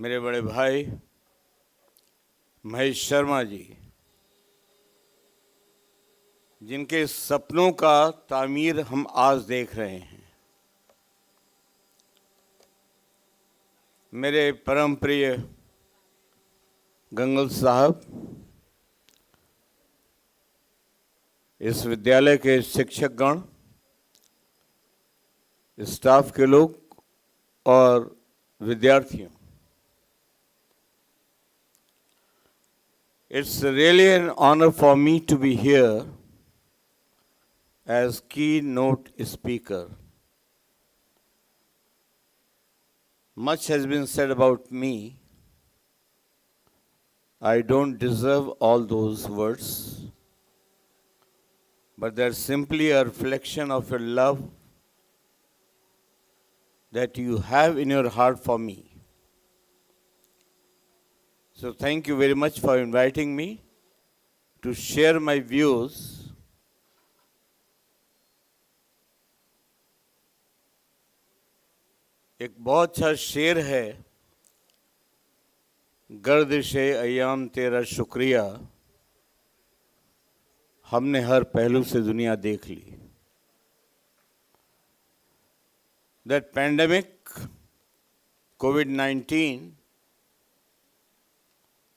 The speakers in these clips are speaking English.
मेरे बड़े भाई महेश शर्मा जी, जिनके सपनों का तामीर हम आज देख रहे हैं। मेरे परम प्रिय गंगल साहब, इस विद्यालय के शिक्षकगण, स्टाफ के लोग और विद्यार्थियों, it's really an honor for me to be here as keynote speaker. Much has been said about me. I don't deserve all those words, but they're simply a reflection of your love that you have in your heart for me. So thank you very much for inviting me to share my views. एक बहुत अच्छा शेर है, गर्दिशे अय्याम तेरा शुक्रिया, हमने हर पहलू से दुनिया देख ली. That pandemic, COVID-19,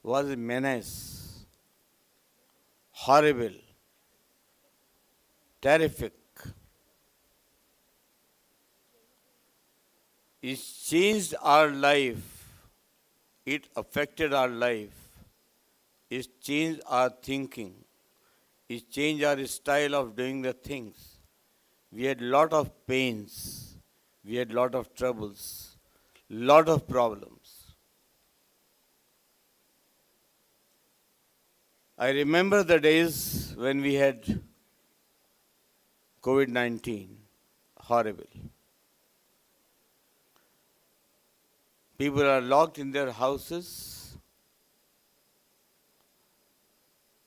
was a menace, horrible, terrific. It changed our life. It affected our life. It changed our thinking. It changed our style of doing the things. We had lot of pains. We had lot of troubles. Lot of problems. I remember the days when we had COVID-19. Horrible. People are locked in their houses.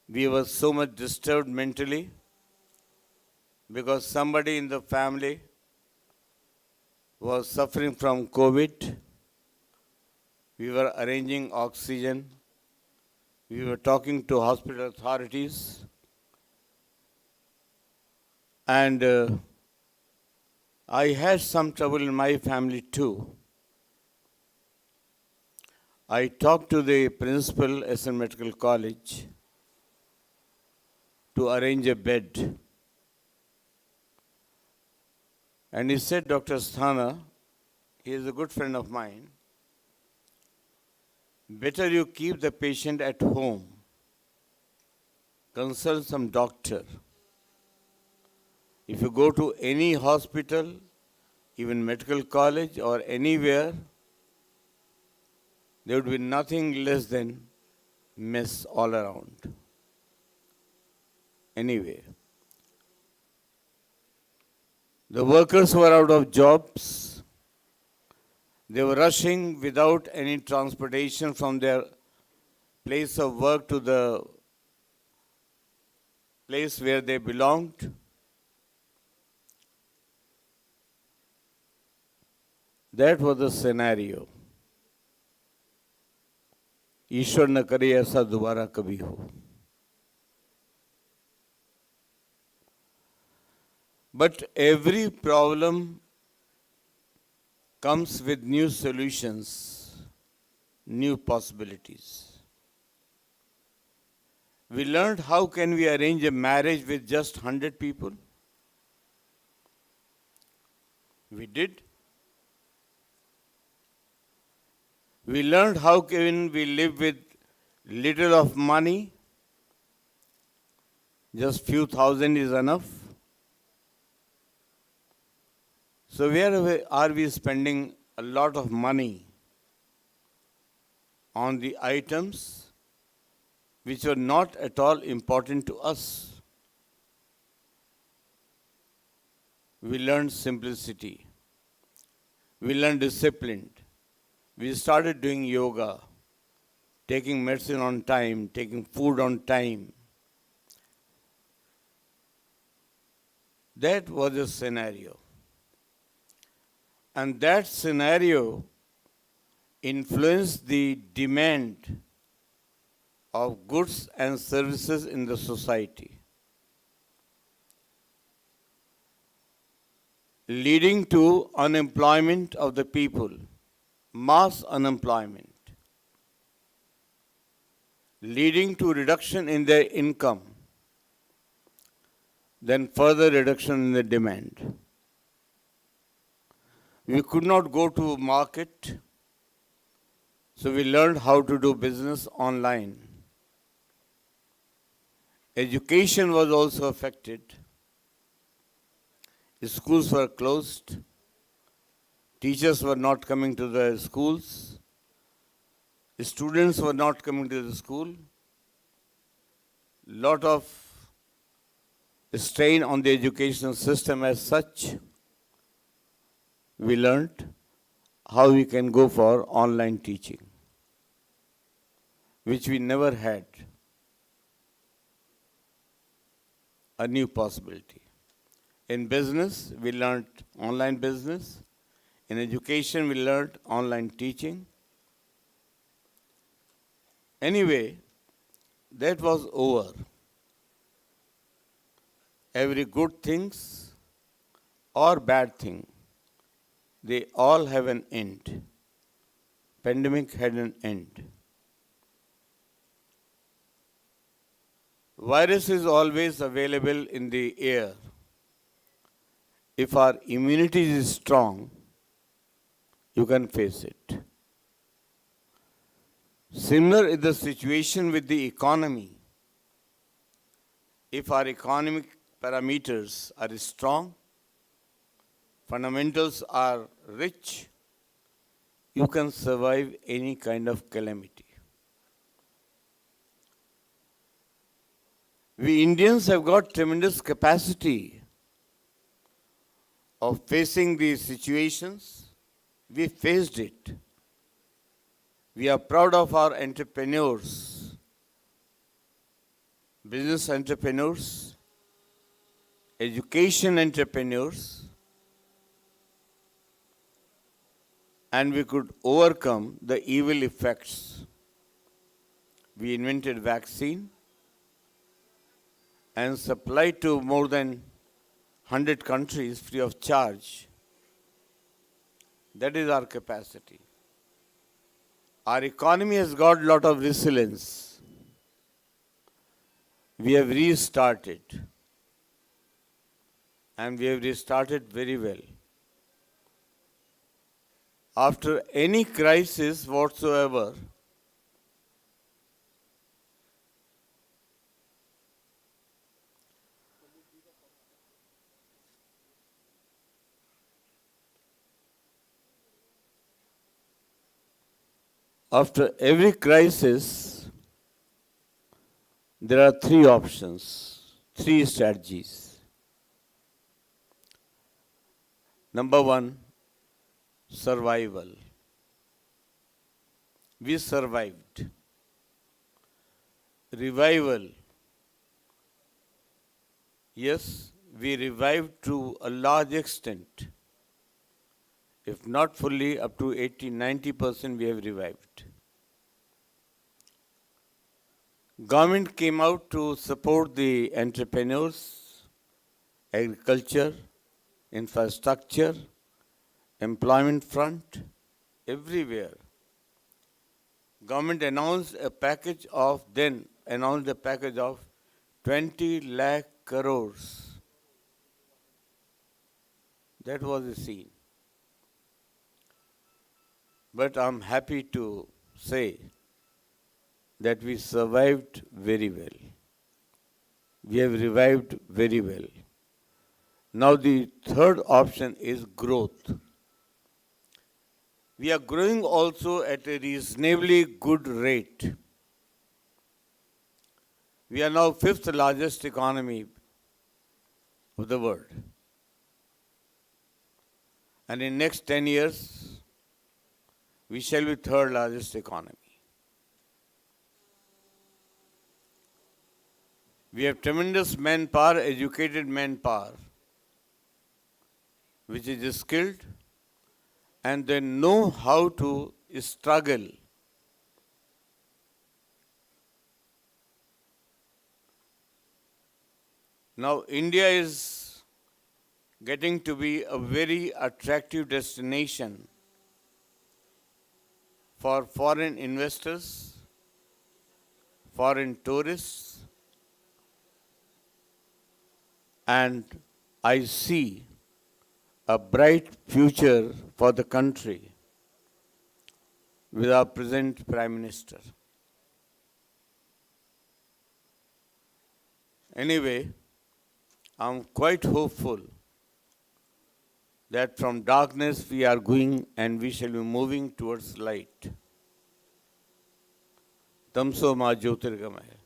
We were so much disturbed mentally because somebody in the family was suffering from COVID. We were arranging oxygen. We were talking to hospital authorities. And I had some trouble in my family too. I talked to the principal at SN Medical College to arrange a bed. And he said, Dr. Sthana, he is a good friend of mine, better you keep the patient at home. Consult some doctor. If you go to any hospital, even medical college or anywhere, there would be nothing less than mess all around. Anyway, the workers were out of jobs. They were rushing without any transportation from their place of work to the place where they belonged. That was the scenario. ईश्वर न करे ऐसा दोबारा कभी हो. But every problem comes with new solutions, new possibilities. We learned how can we arrange a marriage with just 100 people. We did. We learned how can we live with little of money. Just few thousand is enough. So where are we spending a lot of money on the items which were not at all important to us? We learned simplicity. We learned discipline. We started doing yoga, taking medicine on time, taking food on time. That was the scenario. And that scenario influence the demand of goods and services in the society, leading to unemployment of the people, mass unemployment, leading to reduction in their income, then further reduction in the demand. We could not go to market, so we learned how to do business online. Education was also affected. Schools were closed. Teachers were not coming to the schools. Students were not coming to the school. Lot of strain on the educational system as such. We learned how we can go for online teaching, which we never had. A new possibility. In business, we learned online business. In education, we learned online teaching. Anyway, that was over. Every good things or bad thing, they all have an end. Pandemic had an end. Virus is always available in the air. If our immunity is strong, you can face it. Similar is the situation with the economy. If our economic parameters are strong, fundamentals are rich, you can survive any kind of calamity. We Indians have got tremendous capacity of facing these situations. We faced it. We are proud of our entrepreneurs, business entrepreneurs, education entrepreneurs, and we could overcome the evil effects. We invented vaccine and supplied to more than 100 countries free of charge. That is our capacity. Our economy has got a lot of resilience. We have restarted. And we have restarted very well. After any crisis whatsoever, after every crisis, there are three options, three strategies. Number one, survival. We survived. Revival. Yes, we revived to a large extent. If not fully, up to 80-90% we have revived. Government came out to support the entrepreneurs, agriculture, infrastructure, employment front, everywhere. Government announced a package of 20 lakh crores. That was the scene. But I'm happy to say that we survived very well. We have revived very well. Now the third option is growth. We are growing also at a reasonably good rate. We are now fifth largest economy of the world. And in next 10 years, we shall be third largest economy. We have tremendous manpower, educated manpower, which is skilled, and they know how to struggle. Now, India is getting to be a very attractive destination for foreign investors, foreign tourists, and I see a bright future for the country with our present Prime Minister. Anyway, I'm quite hopeful that from darkness we are going and we shall be moving towards light. तमसो मा ज्योतिर्गमय.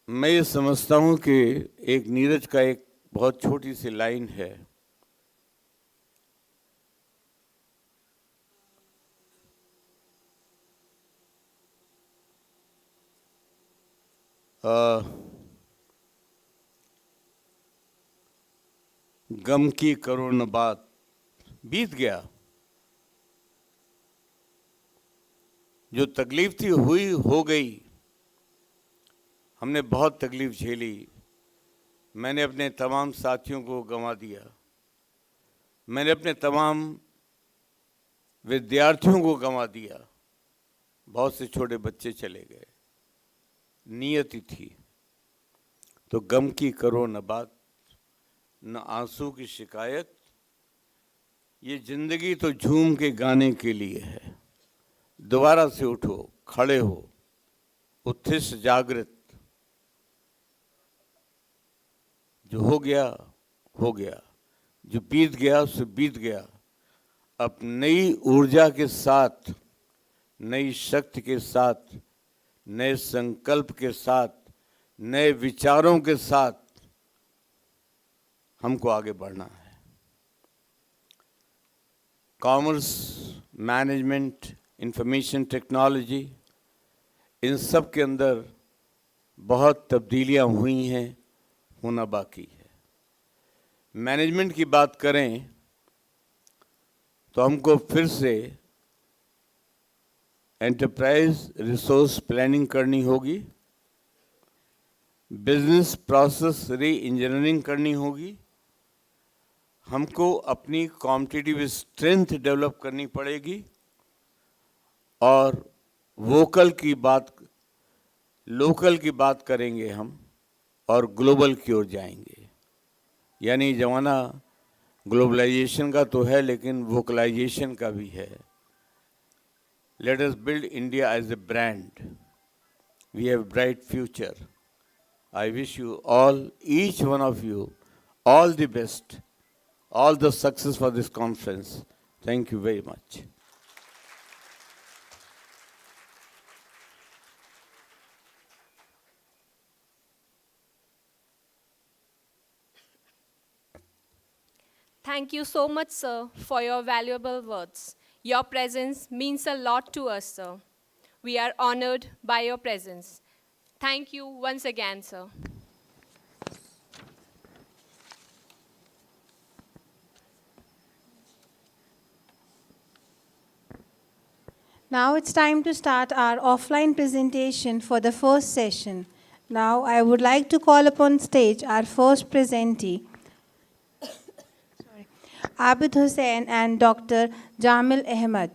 मैं ये समझता हूँ कि एक नीरज का एक बहुत छोटी सी लाइन है. गम की करो न बात, बीत गया. जो तकलीफ थी हुई हो गई. हमने बहुत तकलीफ झेली. मैंने अपने तमाम साथियों को गंवा दिया. मैंने अपने तमाम विद्यार्थियों को गंवा दिया. बहुत से छोटे बच्चे चले गए. नियति थी. तो गम की करो न बात, न आंसू की शिकायत. ये जिंदगी तो झूम के गाने के लिए है. दोबारा से उठो, खड़े हो, उत्थिष्ठ जागृत. जो हो गया हो गया, जो बीत गया सो बीत गया. अब नई ऊर्जा के साथ, नई शक्ति के साथ, नए संकल्प के साथ, नए विचारों के साथ हमको आगे बढ़ना है. कॉमर्स, मैनेजमेंट, इंफॉर्मेशन टेक्नोलॉजी, इन सब के अंदर बहुत तब्दीलियां हुई हैं, होना बाकी है. मैनेजमेंट की बात करें तो हमको फिर से एंटरप्राइज रिसोर्स प्लानिंग करनी होगी. बिजनेस प्रोसेस री इंजीनियरिंग करनी होगी. हमको अपनी कॉम्पिटिटिव स्ट्रेंथ डेवलप करनी पड़ेगी. और वोकल की बात, लोकल की बात करेंगे हम और ग्लोबल की ओर जाएंगे. यानी ज़माना ग्लोबलाइजेशन का तो है लेकिन वोकलाइजेशन का भी है. Let us build India as a brand. We have bright future. I wish you all, each one of you, all the best, all the success for this conference. Thank you very much. Thank you so much, sir, for your valuable words. Your presence means a lot to us, sir. We are honored by your presence. Thank you once again, sir. Now it's time to start our offline presentation for the first session. Now I would like to call upon stage our first presentee, Abid Hussain and Dr. Jamil Ahmed.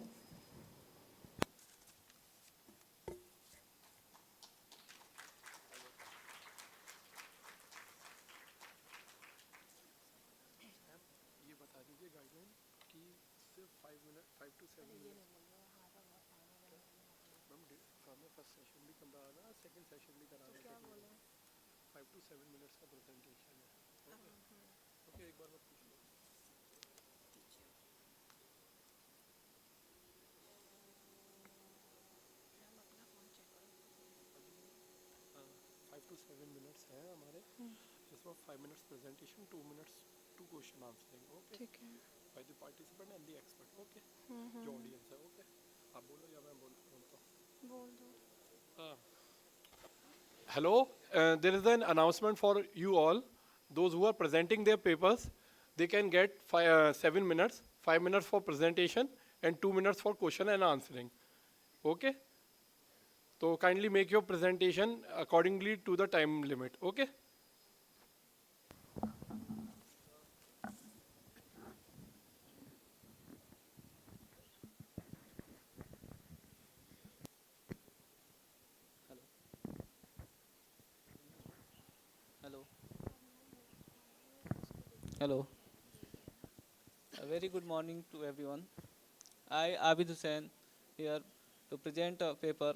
Just for 5 minutes presentation, 2 minutes, 2 question answering. Okay. By the participant and the expert. Okay. जो audience है. Okay. आप बोलो या मैं बोलता हूँ. बोल दो. Hello. There is an announcement for you all, those who are presenting their papers. they can get 7 minutes, 5 minutes for presentation and 2 minutes for question and answering. Okay? So kindly make your presentation accordingly to the time limit. Okay? Hello. Hello. A very good morning to everyone. I, Abid Hussain, here to present a paper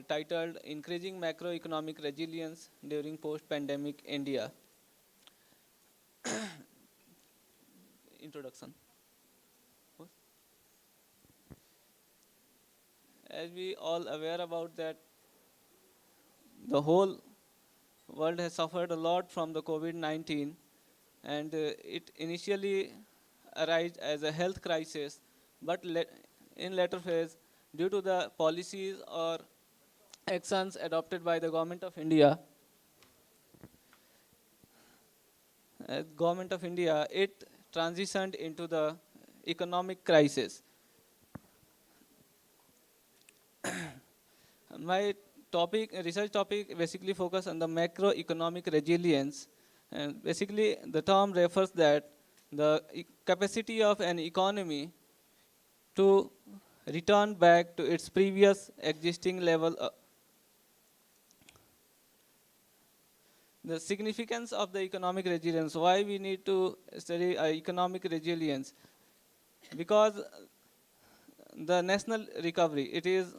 titled Increasing Macroeconomic Resilience During Post-Pandemic India. Introduction. As we all aware about that, the whole world has suffered a lot from the COVID-19, and it initially arose as a health crisis, but in later phase, due to the policies or actions adopted by the government of India, it transitioned into the economic crisis. My research topic basically focus on the macroeconomic resilience. And basically the term refers that the capacity of an economy to return back to its previous existing level. The significance of the economic resilience, why we need to study economic resilience? Because the national recovery, it is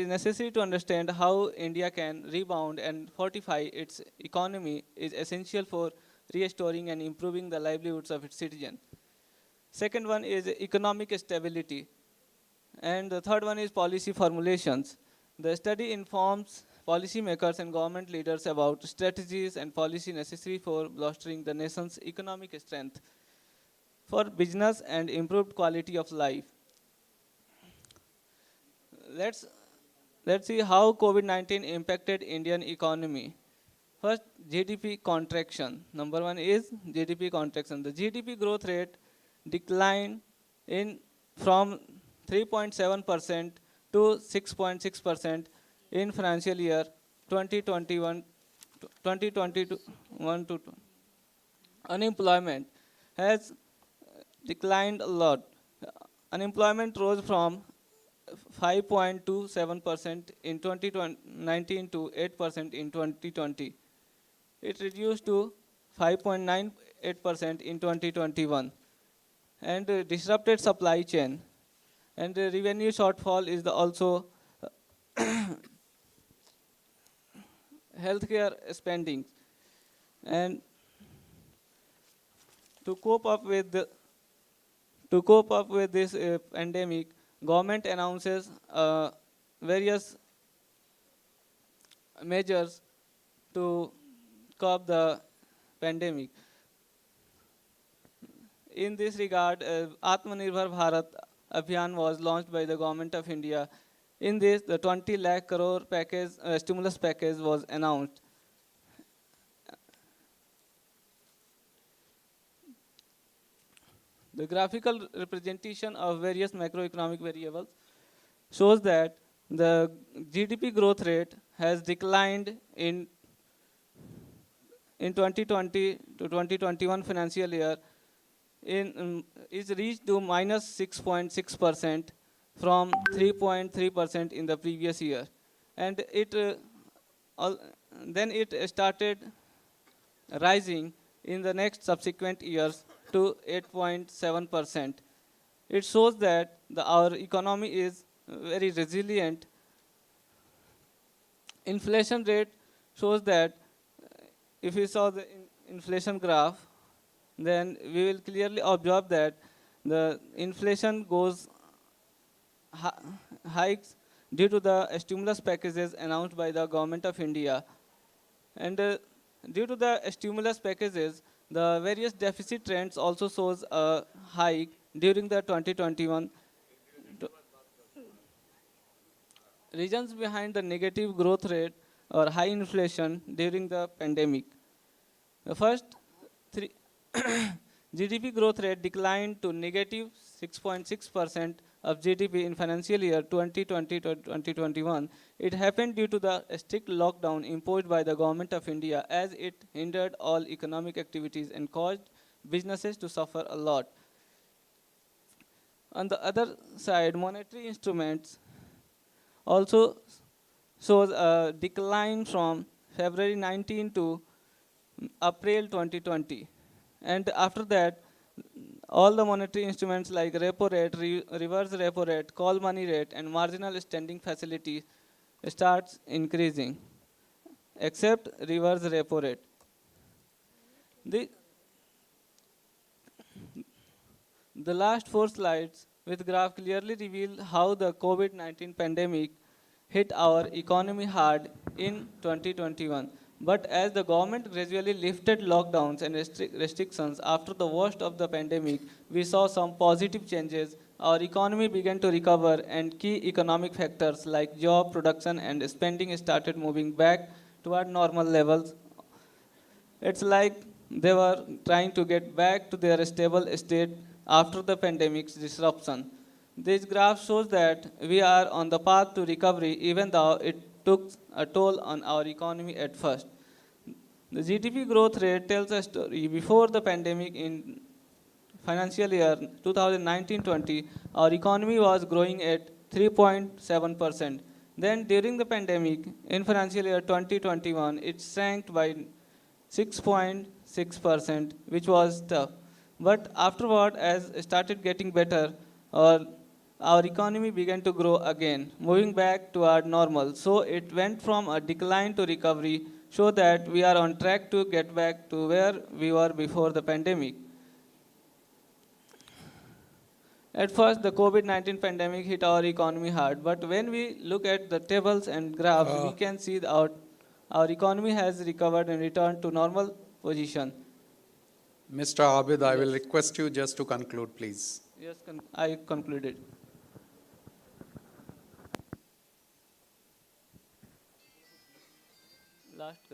necessary to understand how India can rebound and fortify its economy is essential for restoring and improving the livelihoods of its citizens. Second one is economic stability. And the third one is policy formulations. The study informs policymakers and government leaders about strategies and policy necessary for bolstering the nation's economic strength for business and improved quality of life. Let's see how COVID-19 impacted Indian economy. First, GDP contraction. Number one is GDP contraction. The GDP growth rate declined from 3.7% to 6.6% in financial year 2021 2021 to unemployment has declined a lot. Unemployment rose from 5.27% in 2019 to 8% in 2020. It reduced to 5.98% in 2021. And disrupted supply chain. And the revenue shortfall is also healthcare spending. And to cope up with this pandemic, government announces various measures to curb the pandemic. In this regard, Atmanirbhar Bharat Abhiyan was launched by the government of India. In this, the 20 lakh crore package, stimulus package was announced. The graphical representation of various macroeconomic variables shows that the GDP growth rate has declined in 2020 to 2021 financial year is reached to minus 6.6% from 3.3% in the previous year. And then it started rising in the next subsequent years to 8.7%. It shows that our economy is very resilient. Inflation rate shows that if we saw the inflation graph, then we will clearly observe that the inflation goes hikes due to the stimulus packages announced by the government of India. And due to the stimulus packages, the various deficit trends also shows a hike during the 2021. Reasons behind the negative growth rate or high inflation during the pandemic. The first, GDP growth rate declined to negative 6.6% of GDP in financial year 2020 to 2021. It happened due to the strict lockdown imposed by the government of India, as it hindered all economic activities and caused businesses to suffer a lot. On the other side, monetary instruments also shows a decline from February 19 to April 2020. And after that, all the monetary instruments like repo rate, reverse repo rate, call money rate, and marginal standing facility starts increasing, except reverse repo rate. The, the last four slides with graph clearly reveal how the COVID-19 pandemic hit our economy hard in 2021. But as the government gradually lifted lockdowns and restrictions after the worst of the pandemic, we saw some positive changes. Our economy began to recover, and key economic factors like job production and spending started moving back toward normal levels. It's like they were trying to get back to their stable state after the pandemic's disruption. This graph shows that we are on the path to recovery, even though it took a toll on our economy at first. The GDP growth rate tells a story. Before the pandemic in financial year 2019-20, our economy was growing at 3.7%. Then during the pandemic in financial year 2021, it shrank by 6.6%, which was tough. But afterward, as it started getting better, our economy began to grow again, moving back toward normal. So it went from a decline to recovery, so that we are on track to get back to where we were before the pandemic. At first, the COVID-19 pandemic hit our economy hard, but when we look at the tables and graphs, we can see that our economy has recovered and returned to normal position. Mr. Abid, I will Yes. request you just to conclude, please. Yes, I concluded. Last.